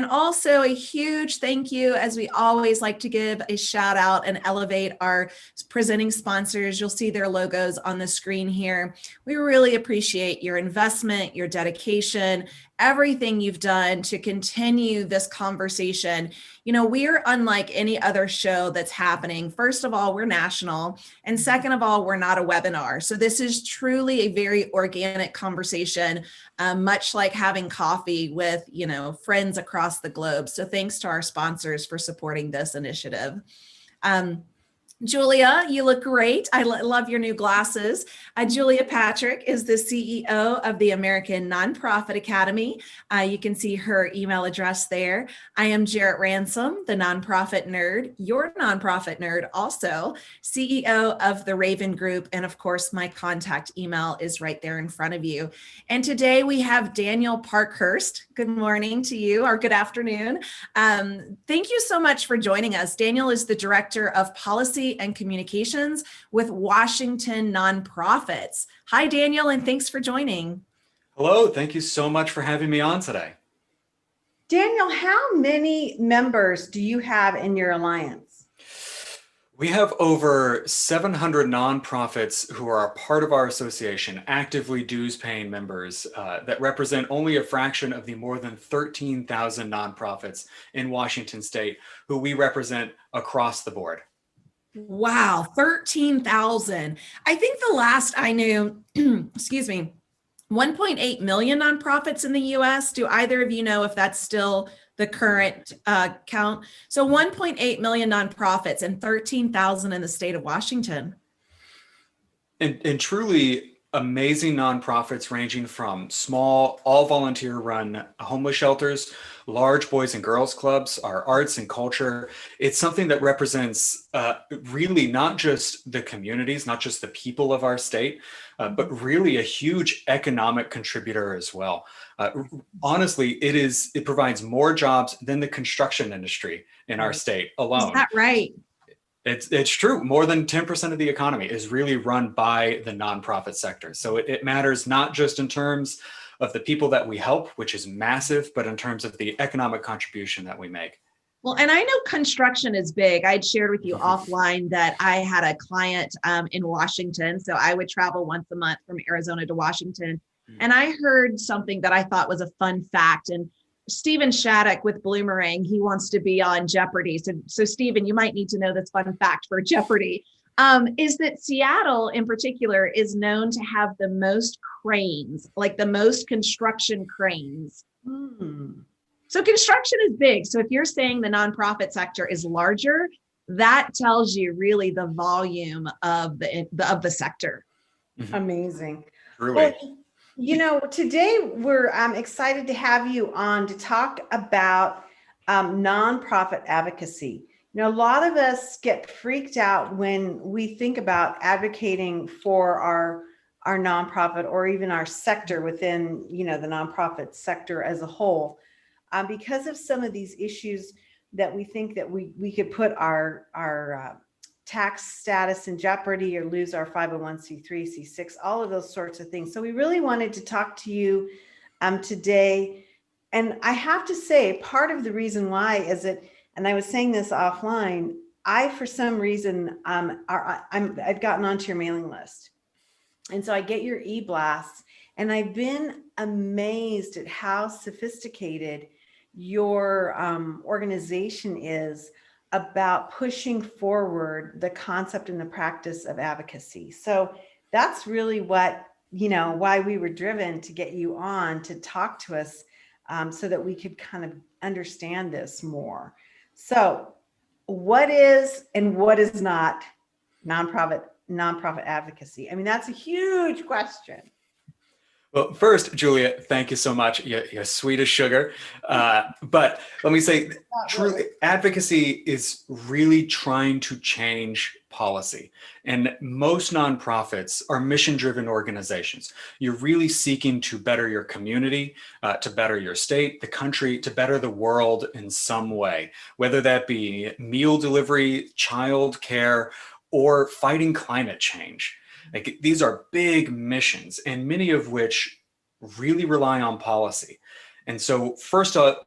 also a huge thank you, as we always like to give a shout out and elevate our presenting sponsors. You'll see their logos on the screen here. We really appreciate your investment, your dedication, everything you've done to continue this conversation. You know, we are unlike any other show that's happening. First of all, we're national. And second of all, we're not a webinar. So this is truly a very organic conversation, much like having coffee with, you know, friends across the globe. So thanks to our sponsors for supporting this initiative. Julia, you look great. I love your new glasses. Julia Patrick is the CEO of the American Nonprofit Academy. You can see her email address there. I am Jarrett Ransom, the nonprofit nerd, your nonprofit nerd also, CEO of the Raven Group. And of course, my contact email is right there in front of you. And today we have Daniel Parkhurst. Good morning to you, or good afternoon. Thank you so much for joining us. Daniel is the Director of Policy and Communications with Washington Nonprofits. Hi, Daniel, and thanks for joining. Hello, thank you so much for having me on today. Daniel, how many members do you have in your alliance? We have over 700 nonprofits who are a part of our association, actively dues-paying members that represent only a fraction of the more than 13,000 nonprofits in Washington state who we represent across the board. Wow, 13,000. I think the last I knew, excuse me, 1.8 million nonprofits in the US. Do either of you know if that's still the current count? So 1.8 million nonprofits and 13,000 in the state of Washington. And truly amazing nonprofits ranging from small, all volunteer run homeless shelters, large boys and girls clubs, our arts and culture. It's something that represents really not just the communities, not just the people of our state, but really a huge economic contributor as well. Honestly, it provides more jobs than the construction industry in our state alone. Is that right? It's true. More than 10% of the economy is really run by the nonprofit sector. So it matters not just in terms of the people that we help, which is massive, but in terms of the economic contribution that we make. Well, and I know construction is big. I'd shared with you offline that I had a client in Washington. So I would travel once a month from Arizona to Washington. And I heard something that I thought was a fun fact. And Stephen Shattuck with Bloomerang, he wants to be on Jeopardy. So Stephen, you might need to know this fun fact for Jeopardy, is that Seattle in particular is known to have the most cranes, like the most construction cranes. So construction is big. So if you're saying the nonprofit sector is larger, that tells you really the volume of the sector. Amazing. Really. Well, you know, today we're excited to have you on to talk about nonprofit advocacy. You know, a lot of us get freaked out when we think about advocating for our nonprofit or even our sector within, you know, the nonprofit sector as a whole, because of some of these issues that we think that we could put our tax status in jeopardy or lose our 501c3, C6, all of those sorts of things. So we really wanted to talk to you today. And I have to say, part of the reason why is that, and I was saying this offline, I, for some reason, I've gotten onto your mailing list. And so I get your e-blasts, and I've been amazed at how sophisticated your organization is about pushing forward the concept and the practice of advocacy. So that's really what, you know, why we were driven to get you on to talk to us so that we could kind of understand this more. So what is and what is not nonprofit advocacy? I mean, that's a huge question. Well, first, Julia, thank you so much. You're sweet as sugar. But let me say, truly, advocacy is really trying to change policy. And most nonprofits are mission-driven organizations. You're really seeking to better your community, to better your state, the country, to better the world in some way, whether that be meal delivery, child care, or fighting climate change. Like, these are big missions, and many of which really rely on policy. And so first off,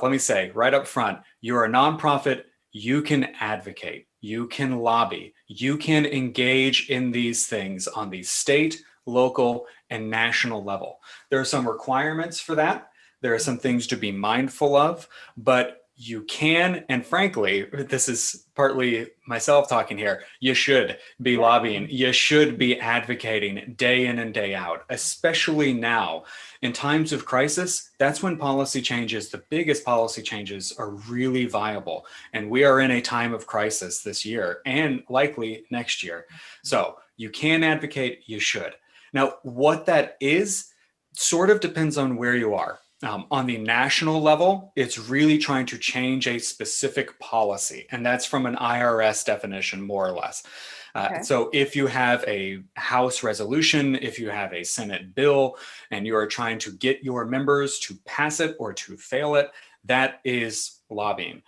let me say right up front, you're a nonprofit, you can advocate, you can lobby, you can engage in these things on the state, local, and national level. There are some requirements for that. There are some things to be mindful of, but you can, and frankly, this is partly myself talking here, you should be lobbying, you should be advocating day in and day out, especially now. In times of crisis, that's when policy changes, the biggest policy changes, are really viable. And we are in a time of crisis this year and likely next year. So you can advocate, you should. Now, what that is sort of depends on where you are. On the national level, it's really trying to change a specific policy, and that's from an IRS definition, more or less. Okay. So if you have a House resolution, if you have a Senate bill, and you are trying to get your members to pass it or to fail it, that is lobbying.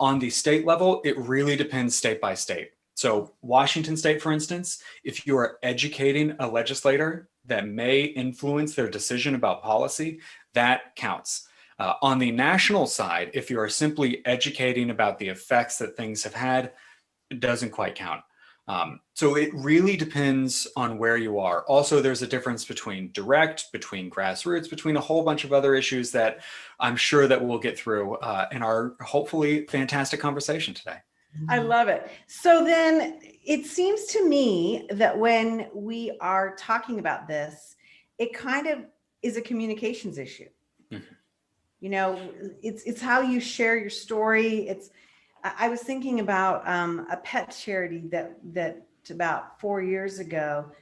On the state level, it really depends state by state. So Washington State, for instance, if you are educating a legislator that may influence their decision about policy, that counts. On the national side, if you are simply educating about the effects that things have had, it doesn't quite count. So it really depends on where you are. Also, there's a difference between direct, between grassroots, between a whole bunch of other issues that I'm sure that we'll get through in our hopefully fantastic conversation today. I love it. So then it seems to me that when we are talking about this, it kind of is a communications issue. Mm-hmm. You know, it's how you share your story. I was thinking about a pet charity that about 4 years ago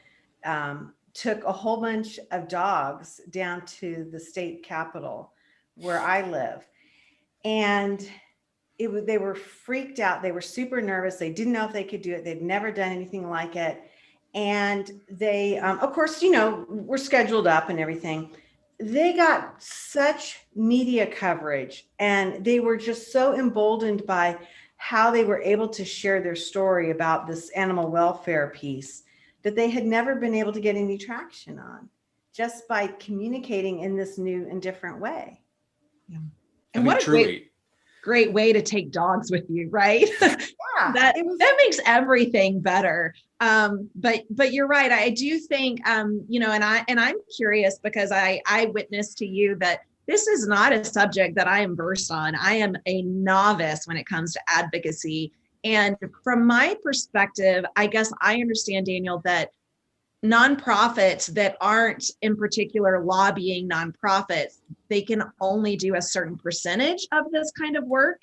took a whole bunch of dogs down to the state capitol where I live. And they were freaked out. They were super nervous. They didn't know if they could do it. They'd never done anything like it. And they, of course, you know, were scheduled up and everything. They got such media coverage, and they were just so emboldened by how they were able to share their story about this animal welfare piece that they had never been able to get any traction on, just by communicating in this new and different way. Yeah. I And mean, what a great way to take dogs with you, right? Yeah, that makes everything better. But you're right. I do think, you know, and I'm curious because I witnessed to you that this is not a subject that I am versed on. I am a novice when it comes to advocacy. And from my perspective, I guess I understand, Daniel, that nonprofits that aren't in particular lobbying nonprofits, they can only do a certain percentage of this kind of work.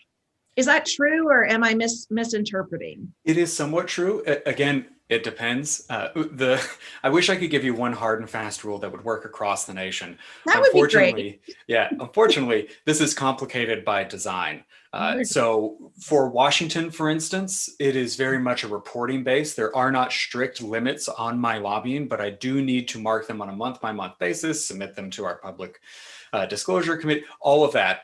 Is that true, or am I misinterpreting? It is somewhat true. Again, it depends. I wish I could give you one hard and fast rule that would work across the nation. That would be great. Unfortunately, this is complicated by design. So for Washington, for instance, it is very much a reporting base. There are not strict limits on my lobbying, but I do need to mark them on a month-by-month basis, submit them to our public disclosure committee, all of that.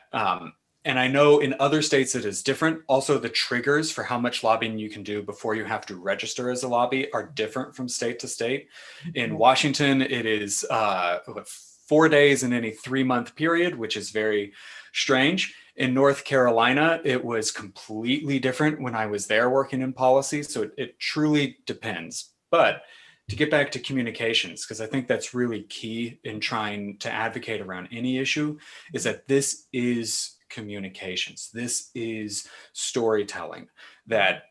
And I know in other states it is different. Also, the triggers for how much lobbying you can do before you have to register as a lobby are different from state to state. In Washington, it is 4 days in any 3-month period, which is very strange. In North Carolina, it was completely different when I was there working in policy. So it truly depends. But to get back to communications, because I think that's really key in trying to advocate around any issue, is that this is communications. This is storytelling, that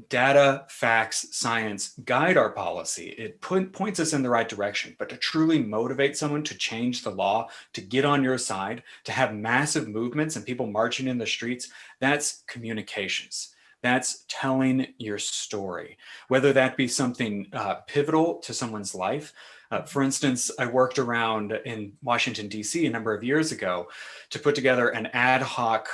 data, facts, science guide our policy. It points us in the right direction, but to truly motivate someone to change the law, to get on your side, to have massive movements and people marching in the streets, that's communications. That's telling your story, whether that be something pivotal to someone's life. For instance, I worked around in Washington, D.C. a number of years ago to put together an ad hoc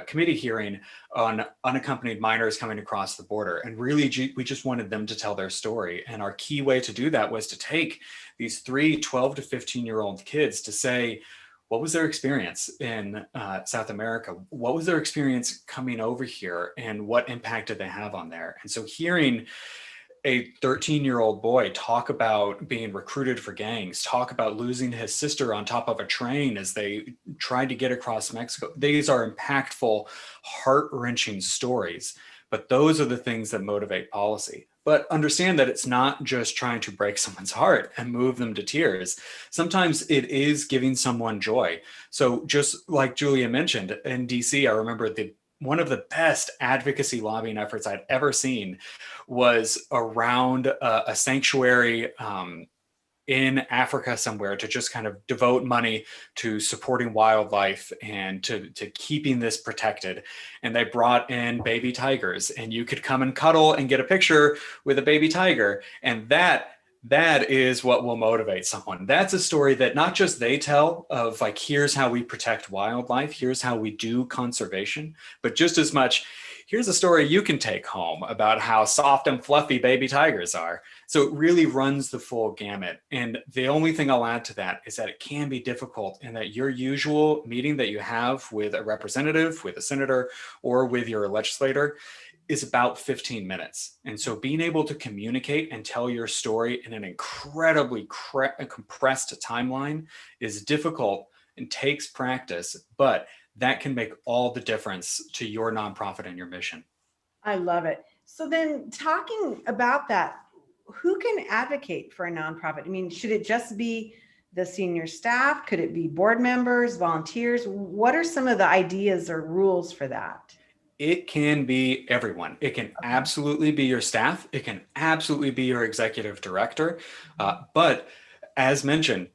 committee hearing on unaccompanied minors coming across the border. And really, we just wanted them to tell their story. And our key way to do that was to take these 12 to 15-year-old kids to say, what was their experience in South America? What was their experience coming over here? And what impact did they have on there? And so hearing a 13-year-old boy talk about being recruited for gangs, talk about losing his sister on top of a train as they tried to get across Mexico. These are impactful, heart-wrenching stories, but those are the things that motivate policy. But understand that it's not just trying to break someone's heart and move them to tears. Sometimes it is giving someone joy. So just like Julia mentioned, in DC, I remember one of the best advocacy lobbying efforts I'd ever seen was around a sanctuary in Africa somewhere, to just kind of devote money to supporting wildlife and to keeping this protected. And they brought in baby tigers, and you could come and cuddle and get a picture with a baby tiger. And that is what will motivate someone. That's a story that not just they tell of, like, here's how we protect wildlife, here's how we do conservation, but just as much, here's a story you can take home about how soft and fluffy baby tigers are. So it really runs the full gamut. And the only thing I'll add to that is that it can be difficult, and that your usual meeting that you have with a representative, with a senator, or with your legislator is about 15 minutes. And so being able to communicate and tell your story in an incredibly compressed timeline is difficult and takes practice, but that can make all the difference to your nonprofit and your mission. I love it. So then, talking about that, who can advocate for a nonprofit? I mean, should it just be the senior staff? Could it be board members, volunteers? What are some of the ideas or rules for that? It can be everyone. It can absolutely be your staff. It can absolutely be your executive director. But as mentioned,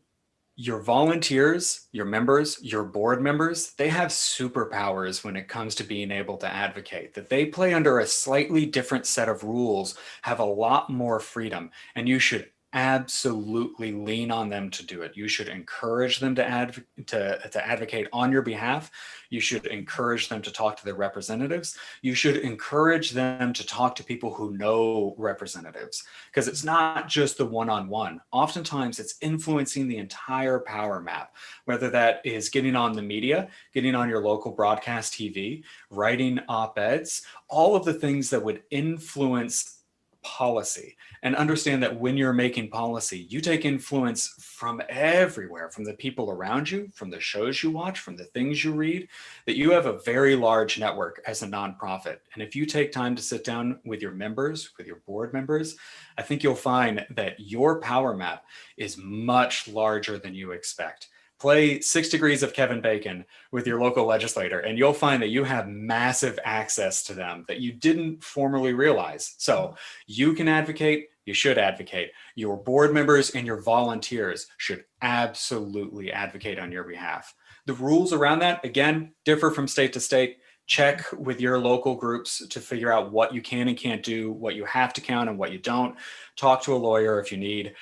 your volunteers, your members, your board members, they have superpowers when it comes to being able to advocate. That they play under a slightly different set of rules, have a lot more freedom, and you should absolutely lean on them to do it. You should encourage them to advocate on your behalf. You should encourage them to talk to their representatives. You should encourage them to talk to people who know representatives, because it's not just the one-on-one. Oftentimes it's influencing the entire power map, whether that is getting on the media, getting on your local broadcast TV, writing op-eds, all of the things that would influence policy. And understand that when you're making policy, you take influence from everywhere, from the people around you, from the shows you watch, from the things you read, that you have a very large network as a nonprofit. And if you take time to sit down with your members, with your board members, I think you'll find that your power map is much larger than you expect. Play 6 Degrees of Kevin Bacon with your local legislator, and you'll find that you have massive access to them that you didn't formerly realize. So you can advocate, you should advocate. Your board members and your volunteers should absolutely advocate on your behalf. The rules around that, again, differ from state to state. Check with your local groups to figure out what you can and can't do, what you have to count and what you don't. Talk to a lawyer if you need,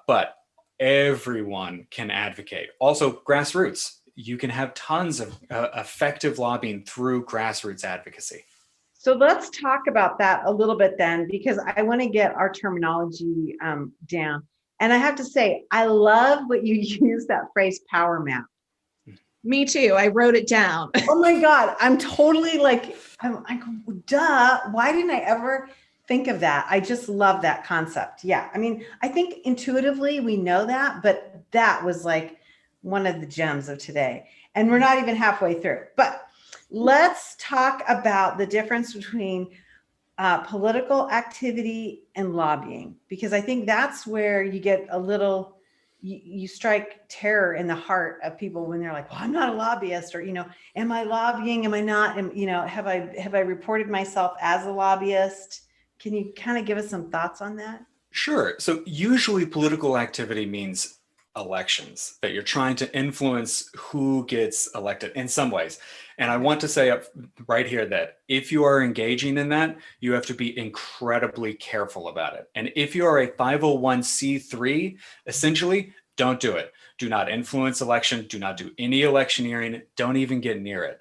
but everyone can advocate. Also, grassroots. You can have tons of effective lobbying through grassroots advocacy. So let's talk about that a little bit then, because I want to get our terminology down. And I have to say, I love what you use, that phrase power map. Me too. I wrote it down. Oh my God. I'm totally like, I'm duh. Why didn't I ever think of that? I just love that concept. Yeah. I mean, I think intuitively we know that, but that was like one of the gems of today. And we're not even halfway through. But let's talk about the difference between political activity and lobbying, because I think that's where you get a little, you strike terror in the heart of people when they're like, well, I'm not a lobbyist, or, am I lobbying? Am I not? Have I reported myself as a lobbyist? Can you kind of give us some thoughts on that? Sure. So usually political activity means elections, that you're trying to influence who gets elected in some ways. And I want to say up right here that if you are engaging in that, you have to be incredibly careful about it. And if you are a 501c3, essentially, don't do it. Do not influence election. Do not do any electioneering. Don't even get near it.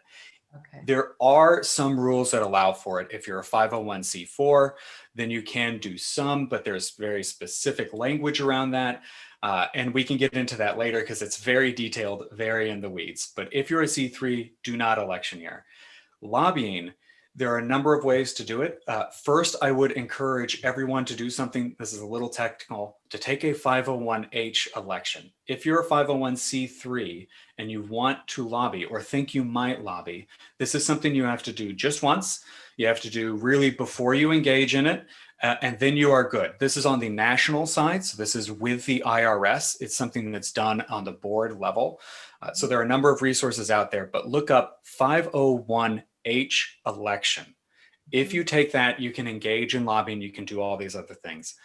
Okay. There are some rules that allow for it. If you're a 501c4, then you can do some, but there's very specific language around that. And we can get into that later because it's very detailed, very in the weeds. But if you're a C3, do not electioneer. Lobbying, There are a number of ways to do it. First, I would encourage everyone to do something, this is a little technical, to take a 501h election. If you're a 501c3 and you want to lobby or think you might lobby, this is something you have to do just once. You have to do really before you engage in it, and then you are good. This is on the national side, so this is with the IRS. It's something that's done on the board level. So there are a number of resources out there, but look up 501H election. If you take that, you can engage in lobbying, you can do all these other things.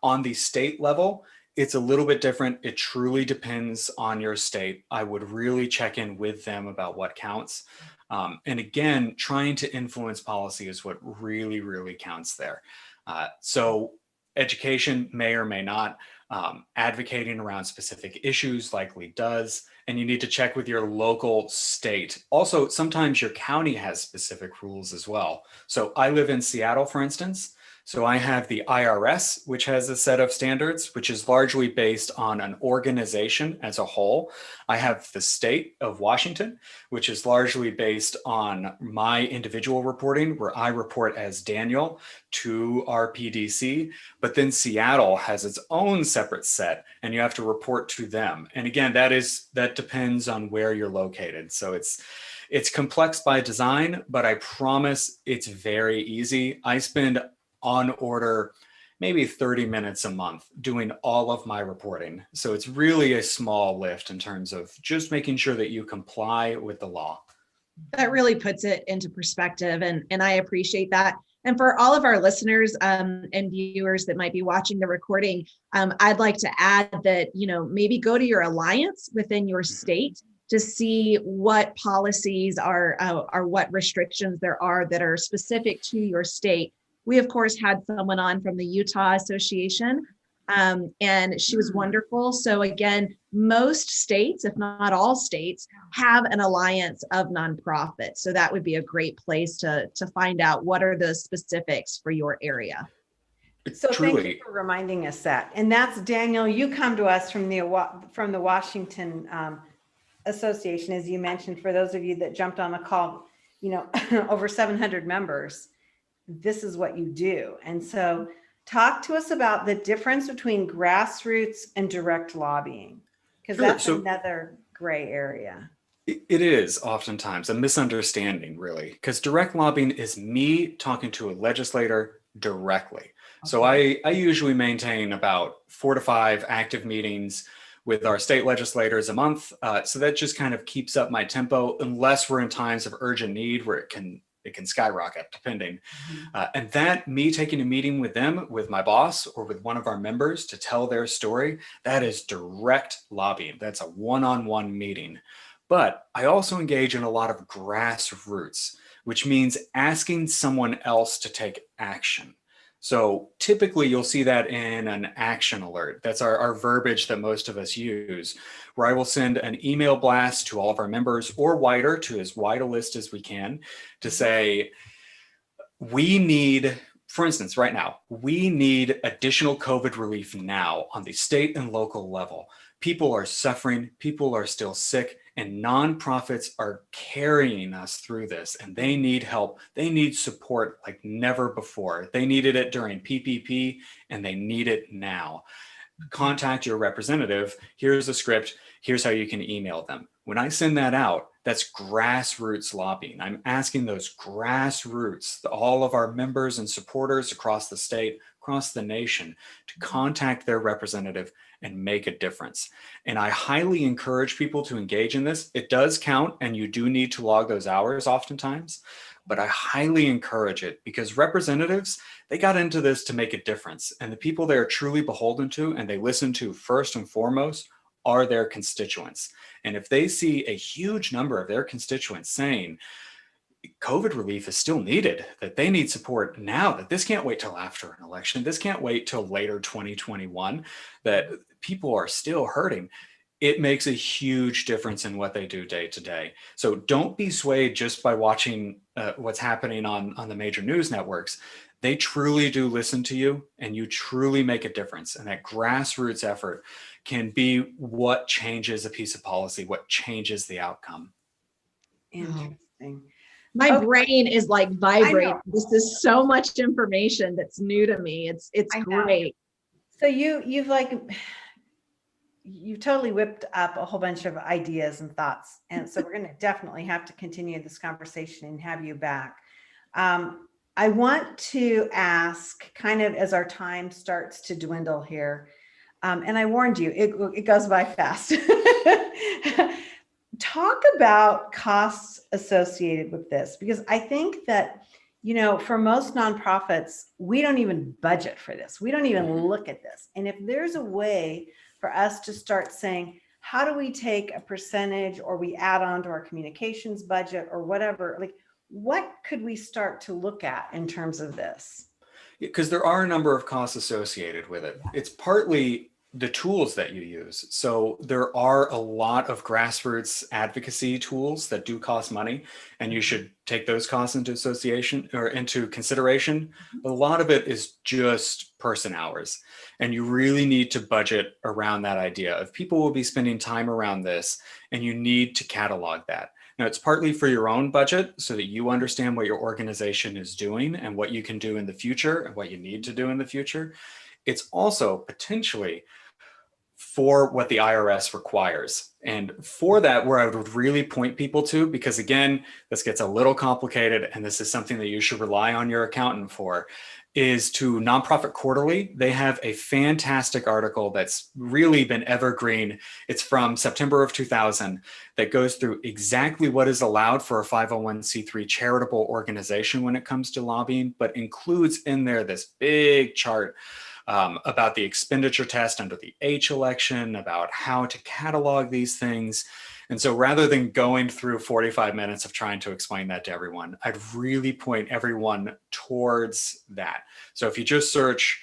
On the state level, it's a little bit different. It truly depends on your state. I would really check in with them about what counts. And again, trying to influence policy is what really, really counts there. So education may or may not. Advocating around specific issues likely does. And you need to check with your local state. Also, sometimes your county has specific rules as well. So I live in Seattle, for instance. So I have the IRS, which has a set of standards, which is largely based on an organization as a whole. I have the state of Washington, which is largely based on my individual reporting, where I report as Daniel to our PDC. But then Seattle has its own separate set, and you have to report to them. And again, that depends on where you're located. So it's complex by design, but I promise it's very easy. I spend on order maybe 30 minutes a month doing all of my reporting. So it's really a small lift in terms of just making sure that you comply with the law. That really puts it into perspective, and I appreciate that. And for all of our listeners and viewers that might be watching the recording, I'd like to add that, maybe go to your alliance within your state to see what policies are what restrictions there are that are specific to your state. We, of course, had someone on from the Utah Association, and she was wonderful. So again, most states, if not all states, have an alliance of nonprofits. So that would be a great place to find out what are the specifics for your area. So Truly. thank you for reminding us that. And that's Daniel, you come to us from the Washington Association, as you mentioned, for those of you that jumped on the call, over 700 members. This is what you do. And so talk to us about the difference between grassroots and direct lobbying, because that's another gray area. It is oftentimes a misunderstanding, really, because direct lobbying is me talking to a legislator directly. Okay. So I usually maintain about 4 to 5 active meetings with our state legislators a month. So that just kind of keeps up my tempo, unless we're in times of urgent need where it can skyrocket, depending. And that me taking a meeting with them, with my boss or with one of our members to tell their story, that is direct lobbying. That's a one-on-one meeting. But I also engage in a lot of grassroots, which means asking someone else to take action. So typically you'll see that in an action alert. That's our verbiage that most of us use, where I will send an email blast to all of our members, or wider, to as wide a list as we can, to say, we need, for instance, right now, we need additional COVID relief now on the state and local level. People are suffering, people are still sick, and nonprofits are carrying us through this, and they need help. They need support like never before. They needed it during PPP, and they need it now. Contact your representative. Here's the script. Here's how you can email them. When I send that out, that's grassroots lobbying. I'm asking those grassroots, all of our members and supporters across the state, across the nation, to contact their representative and make a difference. And I highly encourage people to engage in this. It does count, and you do need to log those hours oftentimes, but I highly encourage it, because representatives, they got into this to make a difference. And the people they are truly beholden to and they listen to first and foremost are their constituents. And if they see a huge number of their constituents saying, COVID relief is still needed, that they need support now, that this can't wait till after an election, this can't wait till later 2021, that people are still hurting, it makes a huge difference in what they do day to day. So don't be swayed just by watching what's happening on the major news networks. They truly do listen to you, and you truly make a difference. And that grassroots effort can be what changes a piece of policy, what changes the outcome. Interesting. My brain is like vibrating. know. This is so much information that's new to me. It's I know. great. So you've totally whipped up a whole bunch of ideas and thoughts. And so we're going to definitely have to continue this conversation and have you back. I want to ask, kind of as our time starts to dwindle here, and I warned you, it goes by fast. Talk about costs associated with this, because I think that, for most nonprofits, we don't even budget for this. We don't even look at this. And if there's a way for us to start saying, how do we take a percentage, or we add on to our communications budget or whatever, like what could we start to look at in terms of this? Because there are a number of costs associated with it. It's partly the tools that you use. So there are a lot of grassroots advocacy tools that do cost money, and you should take those costs into consideration. But a lot of it is just person hours, and you really need to budget around that idea of people will be spending time around this, and you need to catalog that. Now, it's partly for your own budget so that you understand what your organization is doing and what you can do in the future and what you need to do in the future. It's also potentially for what the IRS requires. And for that, where I would really point people to, because again, this gets a little complicated and this is something that you should rely on your accountant for, is to Nonprofit Quarterly. They have a fantastic article that's really been evergreen. It's from September of 2000 that goes through exactly what is allowed for a 501c3 charitable organization when it comes to lobbying, but includes in there this big chart about the expenditure test under the H election, about how to catalog these things. And so rather than going through 45 minutes of trying to explain that to everyone, I'd really point everyone towards that. So if you just search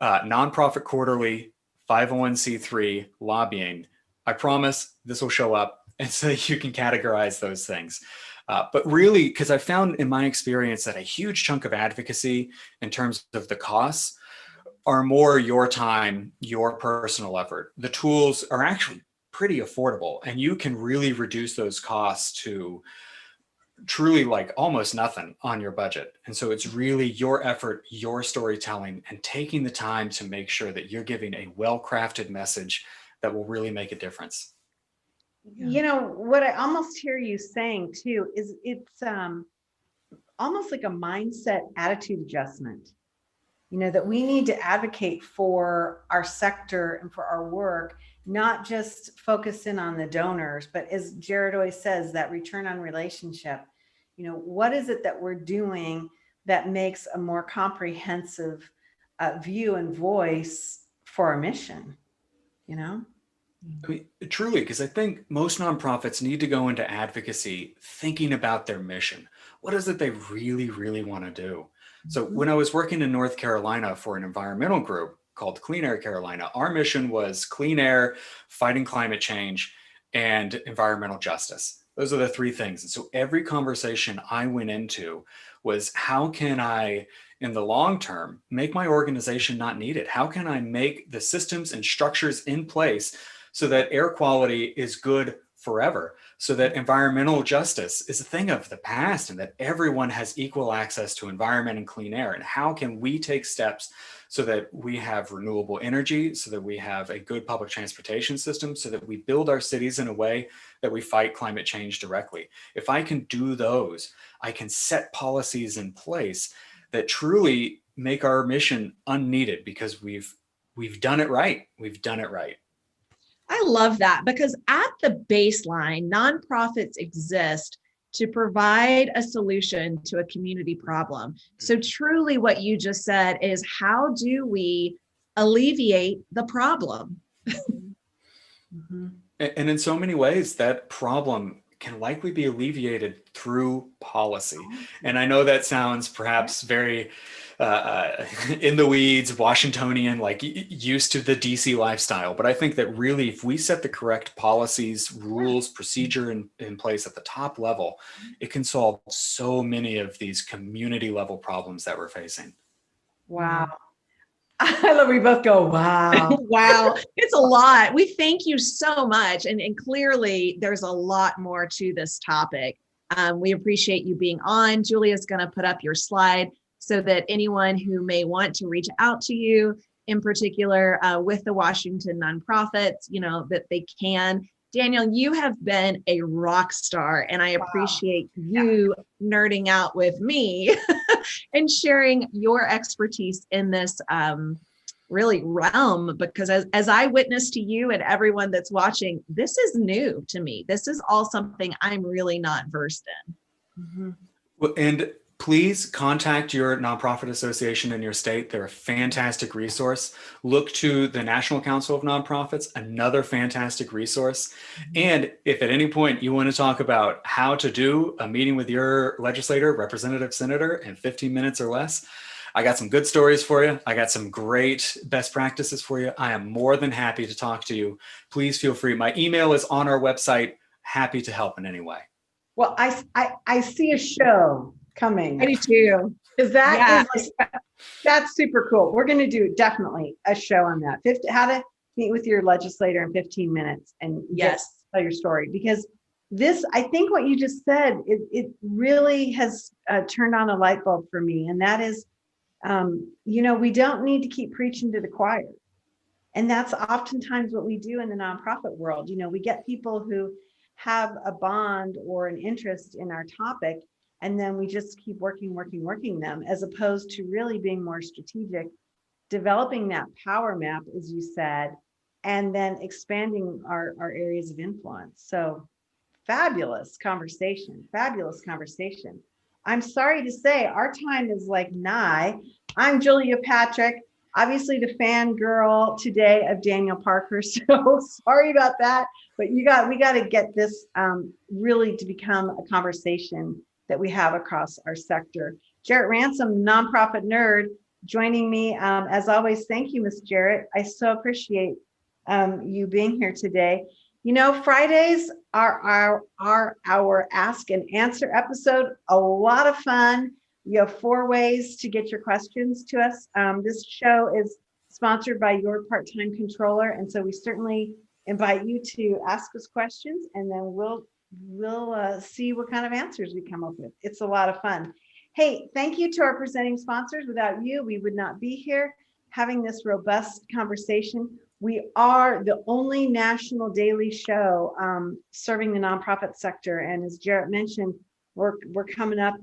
Nonprofit Quarterly, 501c3 lobbying, I promise this will show up, and so you can categorize those things. But really, because I found in my experience that a huge chunk of advocacy in terms of the costs are more your time, your personal effort. The tools are actually pretty affordable, and you can really reduce those costs to truly like almost nothing on your budget. And so it's really your effort, your storytelling, and taking the time to make sure that you're giving a well-crafted message that will really make a difference. What I almost hear you saying too is it's almost like a mindset attitude adjustment. That we need to advocate for our sector and for our work, not just focus in on the donors, but as Jared always says, that return on relationship. What is it that we're doing that makes a more comprehensive view and voice for our mission? I mean, truly, because I think most nonprofits need to go into advocacy thinking about their mission. What is it they really, really want to do? So when I was working in North Carolina for an environmental group called Clean Air Carolina, our mission was clean air, fighting climate change, and environmental justice. Those are the three things. And so every conversation I went into was, how can I, in the long term, make my organization not needed? How can I make the systems and structures in place so that air quality is good forever, so that environmental justice is a thing of the past, and that everyone has equal access to environment and clean air? And how can we take steps so that we have renewable energy, so that we have a good public transportation system, so that we build our cities in a way that we fight climate change directly? If I can do those, I can set policies in place that truly make our mission unneeded, because we've done it right. We've done it right. I love that, because at the baseline, nonprofits exist to provide a solution to a community problem. So truly what you just said is, how do we alleviate the problem? Mm-hmm. And in so many ways, that problem can likely be alleviated through policy. And I know that sounds perhaps very in the weeds, Washingtonian, like used to the DC lifestyle. But I think that really, if we set the correct policies, rules, procedure in place at the top level, it can solve so many of these community level problems that we're facing. Wow. I love we both go, wow. Wow. It's a lot. We thank you so much. And clearly there's a lot more to this topic. We appreciate you being on. Julia's going to put up your slide so that anyone who may want to reach out to you, in particular with the Washington nonprofits, that they can. Daniel, you have been a rock star, and I appreciate you nerding out with me and sharing your expertise in this really realm, because as I witness to you and everyone that's watching, this is new to me. This is all something I'm really not versed in. Well, and please contact your nonprofit association in your state. They're a fantastic resource. Look to the National Council of Nonprofits, another fantastic resource. And if at any point you want to talk about how to do a meeting with your legislator, representative, senator in 15 minutes or less, I got some good stories for you. I got some great best practices for you. I am more than happy to talk to you. Please feel free. My email is on our website. Happy to help in any way. Well, I see a show coming. I do too. That's super cool. We're going to do definitely a show on that. How to meet with your legislator in 15 minutes and tell your story, because this, I think what you just said, it really has turned on a light bulb for me. And that is, we don't need to keep preaching to the choir. And that's oftentimes what we do in the nonprofit world. We get people who have a bond or an interest in our topic, and then we just keep working them, as opposed to really being more strategic, developing that power map, as you said, and then expanding our areas of influence. So fabulous conversation. I'm sorry to say our time is like nigh. I'm Julia Patrick, obviously the fangirl today of Daniel Parkhurst. So sorry about that, but we got to get this really to become a conversation that we have across our sector. Jarrett Ransom, nonprofit nerd, joining me. As always, thank you, Miss Jarrett. I so appreciate you being here today. Fridays are our Ask and Answer episode. A lot of fun. You have 4 ways to get your questions to us. This show is sponsored by your part-time controller, and so we certainly invite you to ask us questions, and then we'll see what kind of answers we come up with. It's a lot of fun. Hey, thank you to our presenting sponsors. Without you, we would not be here having this robust conversation. We are the only national daily show serving the nonprofit sector. And as Jarrett mentioned, we're coming up,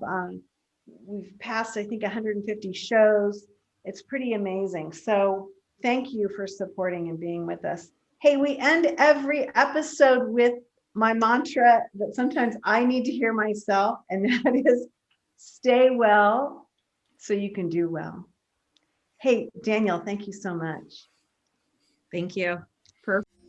we've passed, I think, 150 shows. It's pretty amazing. So thank you for supporting and being with us. Hey, we end every episode with my mantra that sometimes I need to hear myself, and that is stay well so you can do well. Hey, Daniel, thank you so much. Thank you. Perfect.